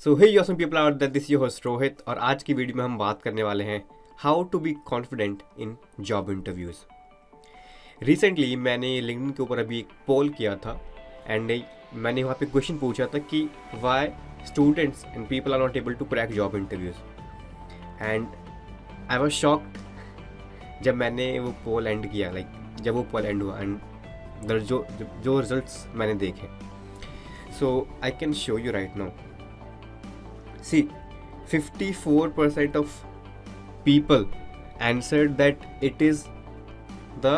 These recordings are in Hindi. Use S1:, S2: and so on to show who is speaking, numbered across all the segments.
S1: So hey awesome people out there, this your host Rohit और आज की वीडियो में हम बात करने वाले हैं how to be confident in job interviews. Recently मैंने लिंक्डइन के ऊपर अभी एक पोल किया था एंड मैंने वहाँ पे क्वेश्चन पूछा था कि why students and people are not able to crack job interviews and I was shocked जब मैंने वो पोल एंड किया, जब वो पोल एंड हुआ एंड जो रिजल्ट्स मैंने देखे। So I can show you right now. See, 54% of people answered that it is the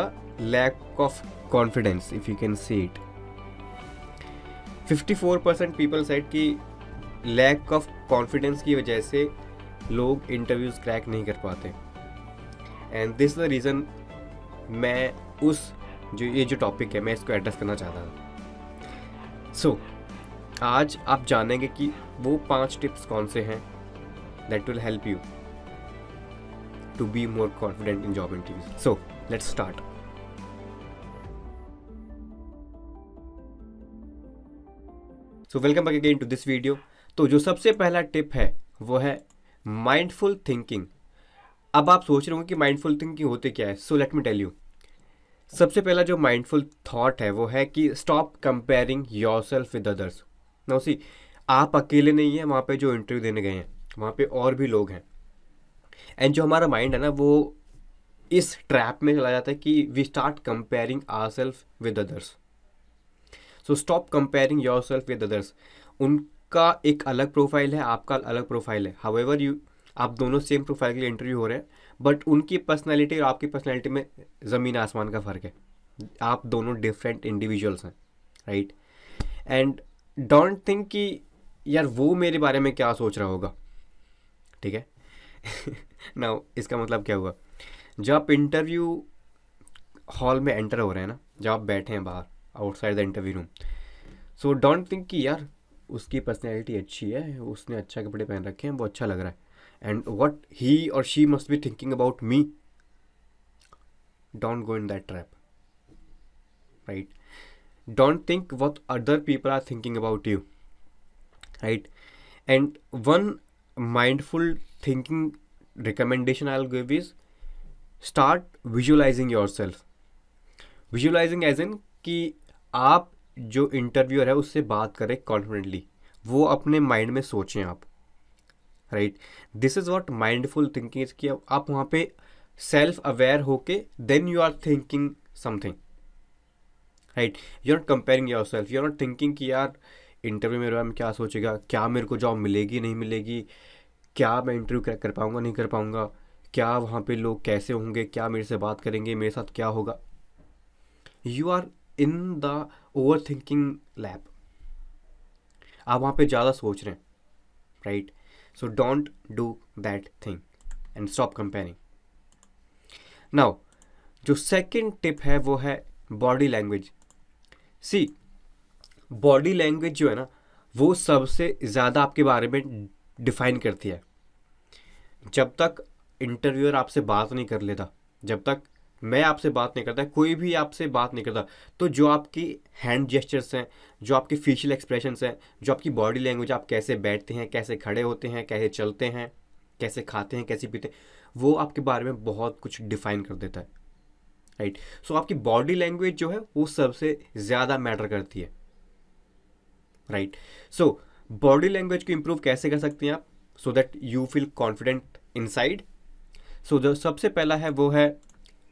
S1: lack of confidence, if you can see it. 54% people said कि lack of confidence की वजह से लोग इंटरव्यूज क्रैक नहीं कर पाते एंड दिस द रीज़न मैं ये जो टॉपिक है मैं इसको एड्रेस करना चाहता था। सो आज आप जानेंगे कि वो 5 टिप्स कौन से हैं that will help you to be more confident in job interviews. So let's start. So welcome back again to this video. तो जो सबसे पहला टिप है वो है माइंडफुल थिंकिंग। अब आप सोच रहे होंगे कि माइंडफुल थिंकिंग होते क्या है। So let me tell you. सबसे पहला जो माइंडफुल थॉट है वो है कि stop comparing yourself with others. Now see, आप अकेले नहीं हैं वहाँ पे जो इंटरव्यू देने गए हैं, वहाँ पे और भी लोग हैं एंड जो हमारा माइंड है ना वो इस ट्रैप में चला जाता है कि we start comparing ourselves with others. So stop comparing yourself with others. उनका एक अलग प्रोफाइल है, आपका अलग प्रोफाइल है। हाउएवर आप दोनों सेम प्रोफाइल के लिए इंटरव्यू हो रहे हैं बट उनकी पर्सनैलिटी और आपकी पर्सनैलिटी में ज़मीन आसमान का फ़र्क है। आप दोनों डिफरेंट इंडिविजुअल्स हैं, राइट? एंड डोंट थिंक कि यार वो मेरे बारे में क्या सोच रहा होगा, ठीक है? नाउ इसका मतलब क्या हुआ, जब आप इंटरव्यू हॉल में एंटर हो रहे हैं ना, जब आप बैठे हैं बाहर outside the interview room, so don't think कि यार उसकी पर्सनैलिटी अच्छी है, उसने अच्छा कपड़े पहन रखे हैं, वो अच्छा लग रहा है एंड व्हाट ही और she must be thinking about me. Don't go in that trap, right? Don't think what other people are thinking about you, right? And one mindful thinking recommendation I'll give is start visualizing yourself. Visualizing as in कि आप जो इंटरव्यूअर है उससे बात करें कॉन्फिडेंटली, वो अपने माइंड में सोचें आप, right? This is what mindful thinking is कि आप वहाँ पे सेल्फ अवेयर होके then you are thinking something, right? You are not comparing yourself, you are not thinking कि यार इंटरव्यू मेरे बारे में क्या सोचेगा, क्या मेरे को जॉब मिलेगी नहीं मिलेगी, क्या मैं इंटरव्यू क्रैक कर पाऊंगा नहीं कर पाऊंगा, क्या वहाँ पे लोग कैसे होंगे, क्या मेरे से बात करेंगे, मेरे साथ क्या होगा। You are in the over thinking lab. आप वहाँ पे ज़्यादा सोच रहे हैं, right? So don't do that thing and stop comparing. Now जो सेकेंड टिप है वो है body language. See, body language जो है ना वो सबसे ज़्यादा आपके बारे में डिफाइन करती है। जब तक इंटरव्यूअर आपसे बात नहीं कर लेता, जब तक मैं आपसे बात नहीं करता, कोई भी आपसे बात नहीं करता, तो जो आपकी हैंड जेस्चर्स हैं, जो आपके फेशियल एक्सप्रेशंस हैं, जो आपकी बॉडी लैंग्वेज, आप कैसे बैठते हैं, कैसे खड़े होते हैं, कैसे चलते हैं, कैसे खाते हैं, कैसे पीते हैं, वो आपके बारे में बहुत कुछ डिफाइन कर देता है, राइट? सो आपकी बॉडी लैंग्वेज जो है वो सबसे ज़्यादा मैटर करती है, राइट? सो बॉडी लैंग्वेज को इम्प्रूव कैसे कर सकते हैं आप so that you feel confident inside? So जो सबसे पहला है वो है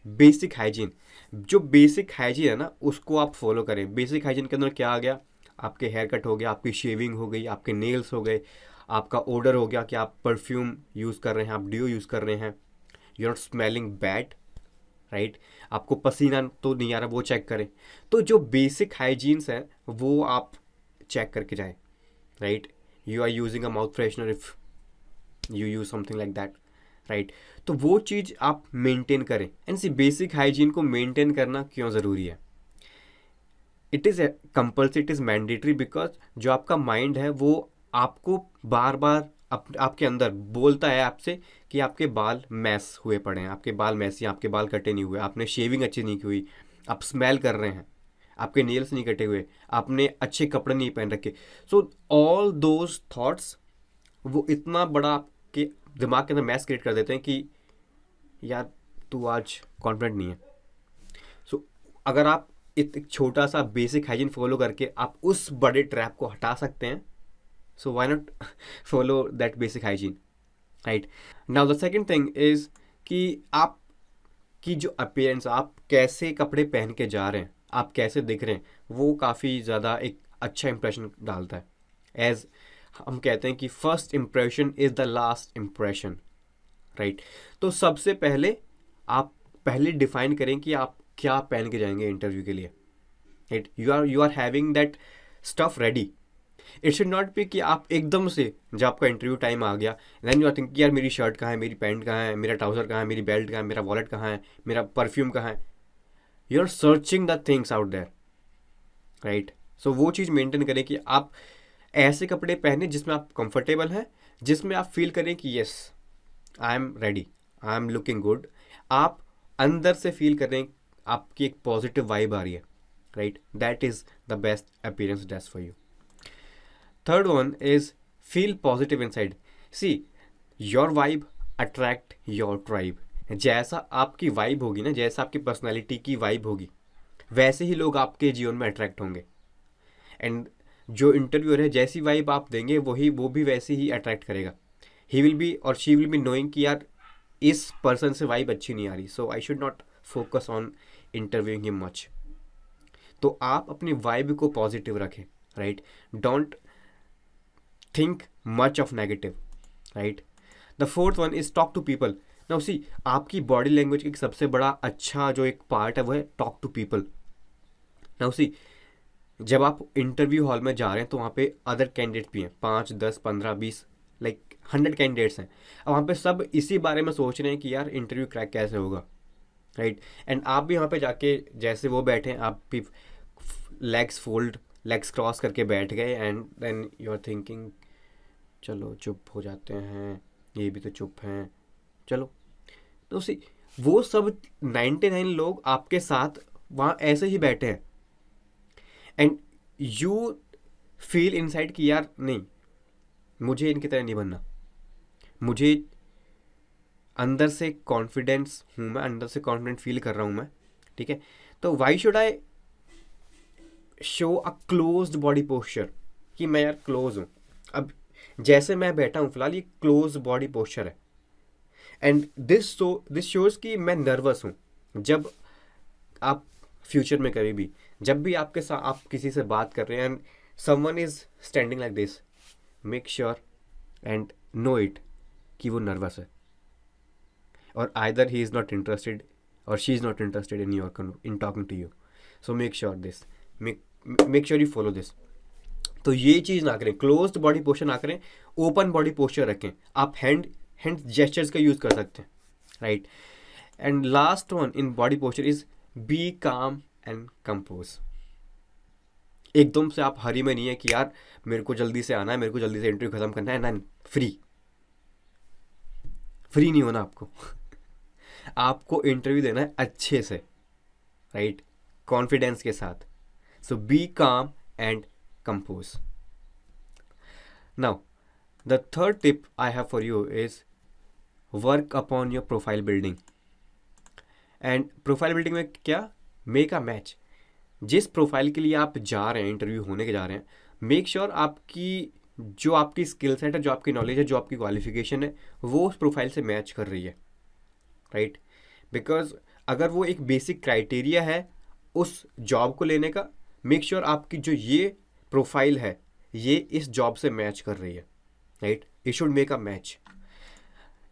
S1: बेसिक हाइजीन। जो बेसिक हाइजीन है ना उसको आप फॉलो करें। बेसिक हाइजीन के अंदर क्या आ गया, आपके हेयर कट हो गया, आपकी शेविंग हो गई, आपके नेल्स हो गए, आपका ओडर हो गया कि आप परफ्यूम यूज़ कर रहे हैं, आप डिओ यूज़ कर रहे हैं, you are not smelling bad, right? आपको पसीना तो नहीं आ रहा, वो चेक करें। तो जो बेसिक हाइजीन्स हैं वो आप चेक करके जाएं, right? You are using a mouth freshener if you use something like that, right? तो वो चीज़ आप मेंटेन करें। एंड सी, बेसिक हाइजीन को मेंटेन करना क्यों ज़रूरी है? It is compulsory, it is mandatory, because जो आपका माइंड है वो आपको बार बार आपके अंदर बोलता है आपसे कि आपके बाल मैस हुए पड़े हैं, आपके बाल मैसी हैं, आपके बाल कटे नहीं हुए, आपने शेविंग अच्छी नहीं की हुई, आप स्मेल कर रहे हैं, आपके नेल्स नहीं कटे हुए, आपने अच्छे कपड़े नहीं पहन रखे। सो ऑल दोज थॉट्स वो इतना बड़ा आपके दिमाग के अंदर मैस क्रिएट कर देते हैं कि यार तू आज कॉन्फिडेंट नहीं है। सो अगर आप एक छोटा सा बेसिक हाइजीन फॉलो करके आप उस बड़े ट्रैप को हटा सकते हैं, so why not follow that basic hygiene, right. Now the second thing is कि आप की जो अपीयरेंस, आप कैसे कपड़े पहन के जा रहे हैं, आप कैसे दिख रहे हैं, वो काफ़ी ज़्यादा एक अच्छा इंप्रेशन डालता है। एज हम कहते हैं कि first impression is the last impression, right. तो सबसे पहले आप पहले डिफाइन करें कि आप क्या पहन के जाएंगे इंटरव्यू के लिए, right. You are having that stuff ready. It should not be कि आप एकदम से जब आपका इंटरव्यू टाइम आ गया देन यू आर थिंकिंग यार मेरी शर्ट कहाँ है, मेरी पैंट कहाँ है, मेरा ट्राउजर कहाँ है, मेरी बेल्ट कहाँ है, मेरा वॉलेट कहाँ है, मेरा परफ्यूम कहाँ है। You are searching the things out there, right. So वो चीज़ मेंटेन करें कि आप ऐसे कपड़े पहने जिसमें आप कंफर्टेबल हैं, जिसमें आप फील करें कि yes I am ready, I am looking good. आप अंदर से फील करें आपकी एक पॉजिटिव वाइब आ रही है, right. That is the best appearance dress for you. Third one is feel positive inside. See, your vibe attract your tribe. जैसा आपकी वाइब होगी ना, जैसा आपकी पर्सनालिटी की वाइब होगी, वैसे ही लोग आपके जीवन में अट्रैक्ट होंगे। एंड जो इंटरव्यूअर है जैसी वाइब आप देंगे वो भी वैसे ही अट्रैक्ट करेगा। ही विल बी और शी विल बी नोइंग कि यार इस पर्सन से वाइब अच्छी नहीं आ रही, so I should not focus on interviewing him much. तो आप अपनी वाइब को पॉजिटिव रखें, right. Don't think much of negative, right? The fourth one is talk to people. Now see, आपकी बॉडी लैंग्वेज का सबसे बड़ा अच्छा जो एक पार्ट है वो है talk to people. Now see, जब आप इंटरव्यू हॉल में जा रहे हैं तो वहाँ पे अदर कैंडिडेट भी हैं, 5 10 15 20 लाइक 100 कैंडिडेट्स हैं। अब वहाँ पे सब इसी बारे में सोच रहे हैं कि यार इंटरव्यू क्रैक कैसे होगा, राइट। एंड आप भी वहाँ पे जाके जैसे वो बैठे हैं आप भी लेग्स क्रॉस करके बैठ गए and then you are thinking चलो चुप हो जाते हैं, ये भी तो चुप हैं, चलो। तो सी, वो सब 99 लोग आपके साथ वहाँ ऐसे ही बैठे हैं एंड यू फील इनसाइड कि यार नहीं, मुझे इनकी तरह नहीं बनना, मुझे अंदर से कॉन्फिडेंस हूँ मैं, अंदर से कॉन्फिडेंट फील कर रहा हूँ मैं, ठीक है। तो why should I show a closed body posture कि मैं यार क्लोज हूँ। अब जैसे मैं बैठा हूँ फिलहाल ये क्लोज बॉडी पोस्चर है एंड दिस शोज कि मैं नर्वस हूँ। जब आप फ्यूचर में कभी भी जब भी आपके साथ आप किसी से बात कर रहे हैं and someone is standing like this, make sure and know it कि वो नर्वस है और either he is not interested और she is not interested in talking to you. So make sure this, make sure you follow this. तो ये चीज़ ना करें, क्लोज्ड बॉडी पोस्चर ना करें, ओपन बॉडी पोस्चर रखें। आप हैंड जेस्चर्स का यूज़ कर सकते हैं, right. And last one in body posture is be calm and compose. एकदम से आप हरी में नहीं है कि यार मेरे को जल्दी से आना है, मेरे को जल्दी से इंटरव्यू खत्म करना है, ना फ्री नहीं होना आपको आपको इंटरव्यू देना है अच्छे से, राइट, कॉन्फिडेंस के साथ। सो B calm and compose. Now, the third tip I have for you is work upon your profile building. And profile building में क्या, make a match. जिस प्रोफाइल के लिए आप जा रहे हैं, इंटरव्यू होने के जा रहे हैं, मेक श्योर आपकी जो आपकी स्किल सेट है, जो आपकी नॉलेज है, जो आपकी क्वालिफिकेशन है, वो उस प्रोफाइल से मैच कर रही है, राइट। बिकॉज अगर वो एक बेसिक क्राइटेरिया है उस जॉब को लेने का, मेक श्योर आपकी जो ये प्रोफाइल है ये इस जॉब से मैच कर रही है, right. You should make a match.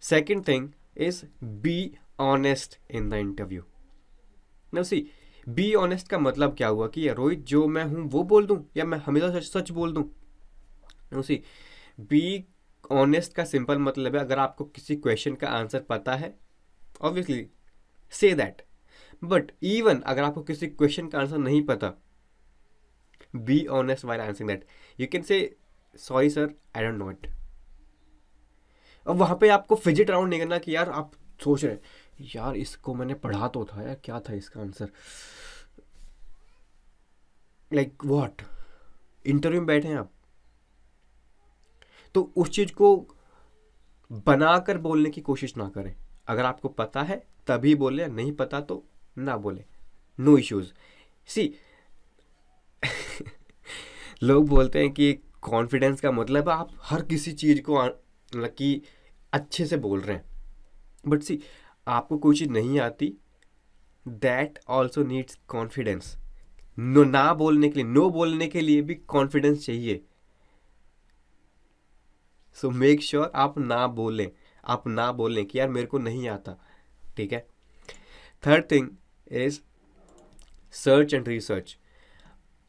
S1: Second thing is be honest in the interview. Now see, be honest का मतलब क्या हुआ कि रोहित जो मैं हूँ वो बोल दूँ या मैं हमेशा सच सच बोल दूँ। नाउ सी, बी ऑनेस्ट का सिंपल मतलब है अगर आपको किसी क्वेश्चन का आंसर पता है obviously say that, but even अगर आपको किसी क्वेश्चन का आंसर नहीं पता, be honest while answering that. You can say sorry sir, I don't know it. अब वहाँ पे आपको फिजिट राउंड नहीं करना कि यार आप सोच रहे हैं यार इसको मैंने पढ़ा तो था यार, क्या था इसका आंसर, लाइक व्हाट, इंटरव्यू में बैठे हैं आप। तो उस चीज़ को बनाकर बोलने की कोशिश ना करें। अगर आपको पता है तभी बोले, नहीं पता तो ना बोले, नो इश्यूज। सी लोग बोलते हैं कि कॉन्फिडेंस का मतलब है आप हर किसी चीज़ को मतलब कि अच्छे से बोल रहे हैं, बट सी आपको कोई चीज़ नहीं आती, that also needs confidence. No ना बोलने के लिए, नो बोलने के लिए भी कॉन्फिडेंस चाहिए। सो मेक श्योर आप ना बोलें, आप ना बोलें कि यार मेरे को नहीं आता, ठीक है। Third thing is search and research.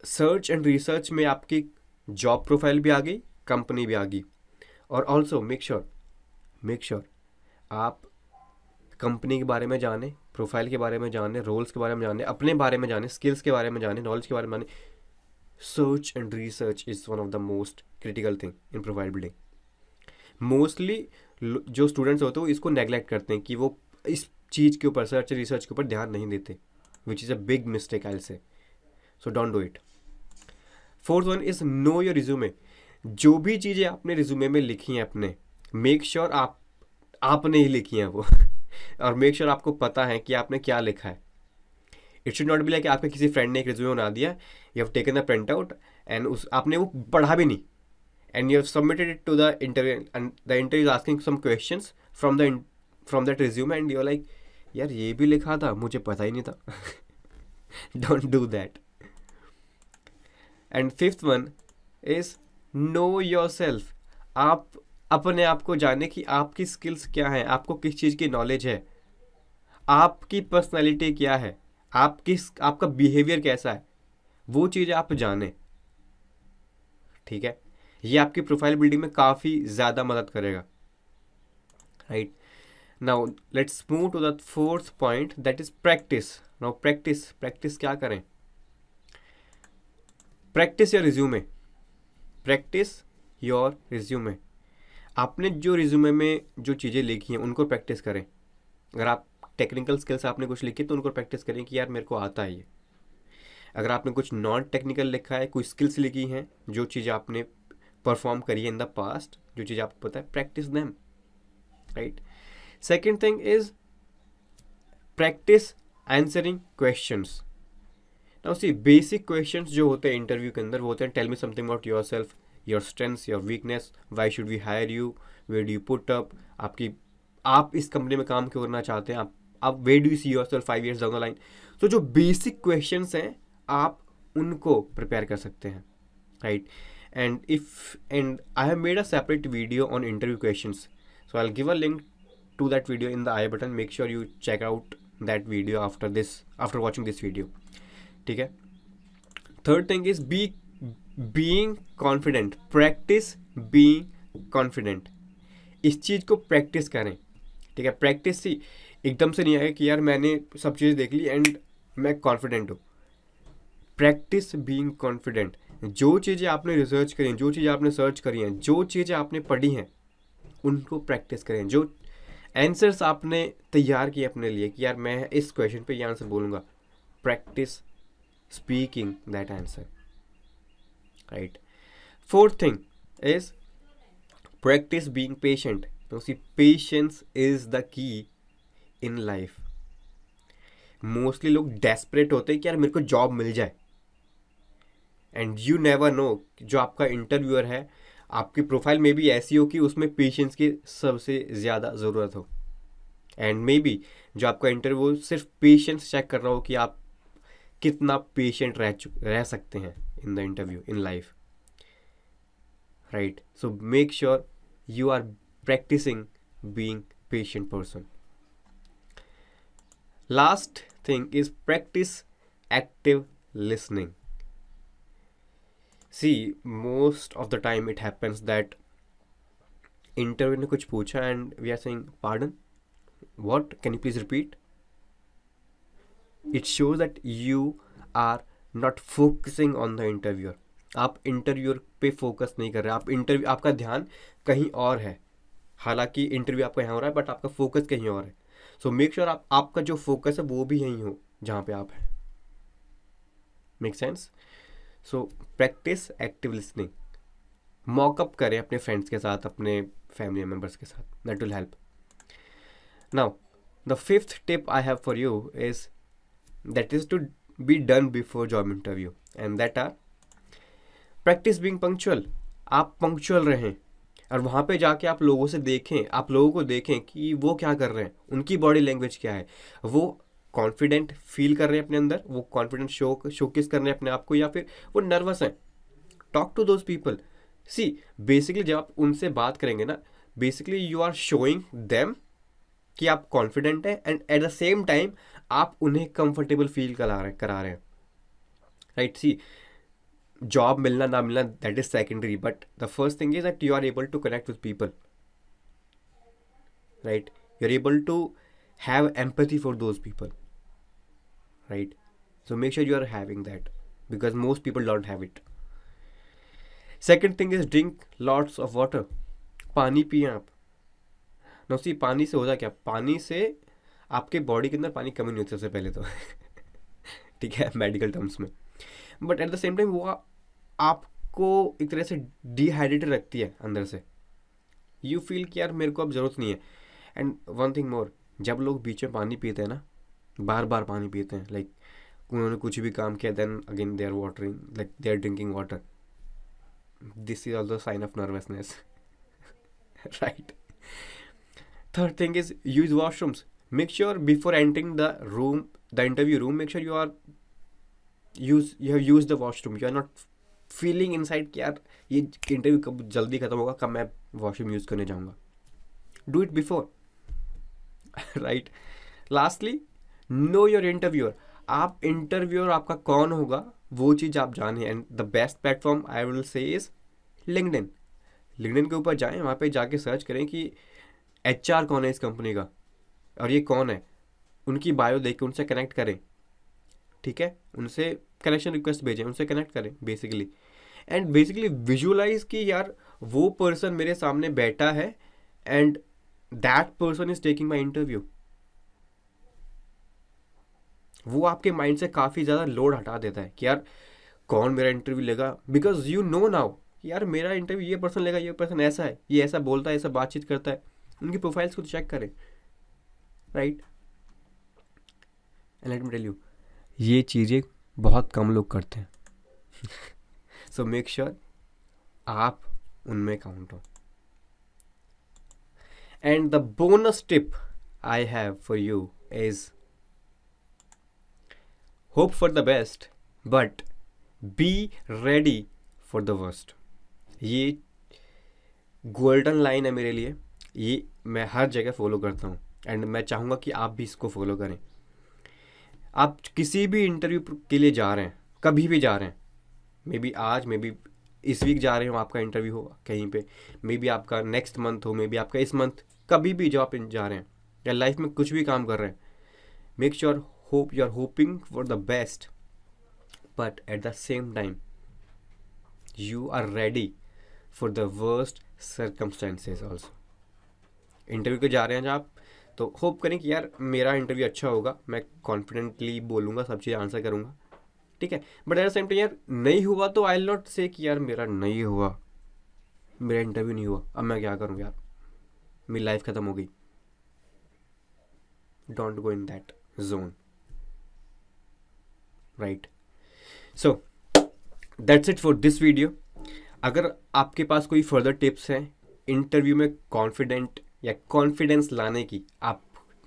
S1: Search and research में आपकी जॉब प्रोफाइल भी आ गई, कंपनी भी आ गई, और ऑल्सो मेक श्योर आप कंपनी के बारे में जाने, प्रोफाइल के बारे में जाने, रोल्स के बारे में जाने, अपने बारे में जाने, स्किल्स के बारे में जाने, नॉलेज के बारे में जाने। Search and research is one of the most critical thing in profile building. Mostly जो स्टूडेंट्स होते हैं वो इसको नेगलेक्ट करते हैं कि वो इस चीज़ के ऊपर, सर्च रिसर्च के ऊपर ध्यान नहीं देते, which is a big mistake I will say. So don't do it. Fourth one is know your resume. जो भी चीज़ें आपने रिज्यूमे में लिखी हैं अपने, मेक श्योर आपने ही लिखी हैं वो और मेक श्योर आपको पता है कि आपने क्या लिखा है। It should not be like आपके किसी फ्रेंड ने एक रिज्यूमे बना दिया, you have taken the print out and आपने वो पढ़ा भी नहीं, and you have submitted it to the interview and the interview is asking some questions from that resume and you're like यार ये भी लिखा था, मुझे पता ही नहीं था। don't do that. And fifth one is know yourself. आप अपने आप को जाने कि आपकी स्किल्स क्या हैं, आपको किस चीज़ की नॉलेज है, आपकी पर्सनैलिटी क्या है, आपका बिहेवियर कैसा है, वो चीज़ें आप जाने, ठीक है। ये आपकी प्रोफाइल बिल्डिंग में काफ़ी ज़्यादा मदद करेगा, right. Now let's move to the fourth point, that is practice. Now practice क्या करें? Practice your resume, practice your resume. आपने जो रिज्यूमे में जो चीज़ें लिखी हैं उनको प्रैक्टिस करें। अगर आप टेक्निकल स्किल्स आपने कुछ लिखी तो उनको प्रैक्टिस करें कि यार मेरे को आता है ये। अगर आपने कुछ नॉन टेक्निकल लिखा है, कोई स्किल्स लिखी हैं, जो चीज़ें आपने परफॉर्म करी है इन द पास्ट, जो चीज़ आपको पता है, practice them, right. Second thing is practice answering questions. Now see basic questions जो होते हैं इंटरव्यू के अंदर वो होते हैं, tell me something about yourself, your strengths, your weakness, why should we hire you, where do you put up, आप इस कंपनी में काम क्यों करना चाहते हैं, आप where do you see yourself 5 years down the line. तो जो बेसिक क्वेश्चंस हैं आप उनको प्रिपेयर कर सकते हैं, right. And I have made a separate video on interview questions, so I'll give a link to that video in the I button. Make sure you check out that video after watching this video, ठीक है। Third thing is being confident. Practice being confident. इस चीज़ को प्रैक्टिस करें, ठीक है। प्रैक्टिस ही एकदम से नहीं आएगा कि यार मैंने सब चीज़ देख ली एंड मैं कॉन्फिडेंट हूँ। Practice being confident. जो चीज़ें आपने रिसर्च करी हैं, जो चीज़ें आपने सर्च करी हैं, जो चीज़ें आपने पढ़ी हैं, उनको प्रैक्टिस करें। जो आंसर्स आपने तैयार किए अपने लिए कि यार मैं इस क्वेश्चन पे ये आंसर बोलूँगा, practice speaking that answer, right. Fourth thing is practice being patient. तो see patience is the key in life. Mostly लोग डेस्परेट होते हैं कि यार मेरे को जॉब मिल जाए, एंड यू नेवर नो जो आपका इंटरव्यूअर है आपकी प्रोफाइल में भी ऐसी हो कि उसमें पेशेंस की सबसे ज़्यादा ज़रूरत हो, एंड मे बी जो आपका इंटरव्यू सिर्फ पेशेंस चेक कर रहा हो कि आप कितना पेशेंट रह सकते हैं in the interview in life, right. So make sure you are practicing being patient person. Last thing is practice active listening. See, most of the time it happens that interview ने कुछ पूछा and we are saying pardon, what, can you please repeat? It shows that you are not focusing on the interviewer. आप इंटरव्यूअर पे फोकस नहीं कर रहे, आपका ध्यान कहीं और है। हालांकि इंटरव्यू आपका यहाँ हो रहा है बट आपका फोकस कहीं और है। सो मेक श्योर आपका जो फोकस है वो भी यहीं हो जहाँ पे आप हैं। Make sense? So practice active listening. Mock-up करें अपने फ्रेंड्स के साथ, अपने फैमिली मेम्बर्स के साथ. That will help. Now the fifth tip I have for you is that is to be done before job interview, and that are practice being punctual. आप पंक्चुअल रहें और वहाँ पे जाके आप लोगों से देखें, आप लोगों को देखें कि वो क्या कर रहे हैं, उनकी बॉडी लैंग्वेज क्या है, वो कॉन्फिडेंट फील कर रहे हैं अपने अंदर, वो कॉन्फिडेंट शोकेस कर रहे हैं अपने आप को, या फिर वो नर्वस हैं. Talk to those people. See basically जब आप उनसे बात करेंगे ना, basically you are showing them कि आप कॉन्फिडेंट हैं, and at the same time आप उन्हें कंफर्टेबल फील करा रहे हैं. राइट. सी जॉब मिलना ना मिलना that is secondary, but the first thing is that you are able to connect with people. Right. You are able to have empathy for those people. Right. So make sure you are having that, because most people don't have it. Second thing is drink lots of water. पानी पिए आप. नो सी पानी से होता क्या, पानी से आपके बॉडी के अंदर पानी कमी नहीं होती सबसे पहले तो. ठीक है, मेडिकल टर्म्स में. But at the same time वो आपको एक तरह से डिहाइड्रेटेड रखती है अंदर से. यू फील कि यार मेरे को अब ज़रूरत नहीं है. एंड वन थिंग मोर, जब लोग बीच में पानी पीते हैं ना, बार बार पानी पीते हैं, लाइक उन्होंने कुछ भी काम किया, then again they are watering, like they are drinking water, this is also sign of nervousness. Right. Third thing is use washrooms. Make sure before entering the room, the interview room, make sure you have used the washroom. You are not feeling inside कि यार ये इंटरव्यू कब जल्दी खत्म होगा, कब मैं वॉशरूम यूज़ करने जाऊँगा. Do it before. Right. Lastly, know your interviewer. आप इंटरव्यूअर आपका कौन होगा वो चीज़ आप जाने. And the best platform I will say is LinkedIn. LinkedIn के ऊपर जाएं, वहाँ पे जाके सर्च करें कि HR कौन है इस कंपनी का और ये कौन है. उनकी बायो देख के उनसे कनेक्ट करें. ठीक है, उनसे कनेक्शन रिक्वेस्ट भेजें, उनसे कनेक्ट करें बेसिकली. एंड बेसिकली विजुअलाइज कि यार वो पर्सन मेरे सामने बैठा है and that person is taking my interview. वो आपके माइंड से काफ़ी ज़्यादा लोड हटा देता है कि यार कौन मेरा इंटरव्यू लेगा, बिकॉज यू नो नाउ यार मेरा इंटरव्यू ये पर्सन लेगा, ये पर्सन ऐसा है, ये ऐसा बोलता है, ऐसा बातचीत करता है. उनकी प्रोफाइल्स को चेक करें. Right. And let me tell you, ये चीज़ें बहुत कम लोग करते हैं. सो मेक श्योर आप उनमें काउंट हो. And the bonus tip I have for you is hope for the best but be ready for the worst. ये गोल्डन लाइन है मेरे लिए. ये मैं हर जगह फॉलो करता हूँ एंड मैं चाहूँगा कि आप भी इसको फॉलो करें. आप किसी भी इंटरव्यू के लिए जा रहे हैं, कभी भी जा रहे हैं, मे बी आज, मे बी इस वीक जा रहे हो, आपका इंटरव्यू हो कहीं पे, मे बी आपका नेक्स्ट मंथ हो, मे बी आपका इस मंथ, कभी भी जो आप जा रहे हैं या लाइफ में कुछ भी काम कर रहे हैं, make sure hope you are hoping for the best but at the same time you are ready for the worst circumstances also. Interview के जा रहे हैं जब आप, तो होप करें कि यार मेरा इंटरव्यू अच्छा होगा, मैं कॉन्फिडेंटली बोलूँगा, सब चीज़ आंसर करूँगा. ठीक है. But at the same time यार नहीं हुआ तो आई विल नॉट से कि यार मेरा नहीं हुआ, मेरा इंटरव्यू नहीं हुआ, अब मैं क्या करूँ यार, मेरी लाइफ ख़त्म हो गई. Don't go in that zone. Right. So that's it for this video. अगर आपके पास कोई फर्दर टिप्स हैं इंटरव्यू में कॉन्फिडेंट या कॉन्फिडेंस लाने की, आप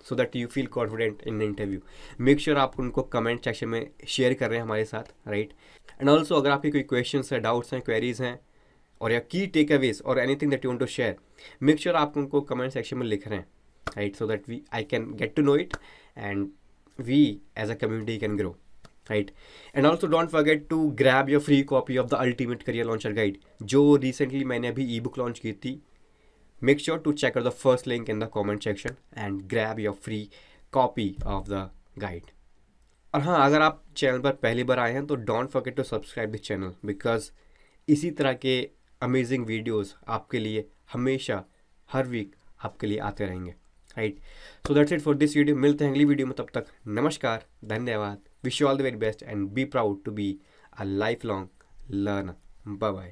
S1: so that you feel confident in interview, make sure आप उनको कमेंट सेक्शन में शेयर कर रहे हैं हमारे साथ. राइट. एंड ऑल्सो अगर आपके कोई क्वेश्चंस हैं, डाउट्स हैं, क्वेरीज हैं और या की टेक अवेज और anything that you want to share, make sure आप उनको कमेंट सेक्शन में लिख रहे हैं. Right. So that I can get to know it and we as a community can grow. Right. And also don't forget to grab your free copy of the Ultimate Career Launcher Guide जो recently मैंने अभी ebook launch की थी. Make sure to check out the first link in the comment section and grab your free copy of the guide. और हाँ, अगर आप चैनल पर पहली बार आए हैं तो don't forget to subscribe the channel because इसी तरह के amazing videos आपके लिए हमेशा हर वीक आपके लिए आते रहेंगे. Right. So that's it for this video. मिलते हैं अगली वीडियो में, तब तक नमस्कार, धन्यवाद. Wish you all the very best and be proud to be a lifelong learner. Bye bye.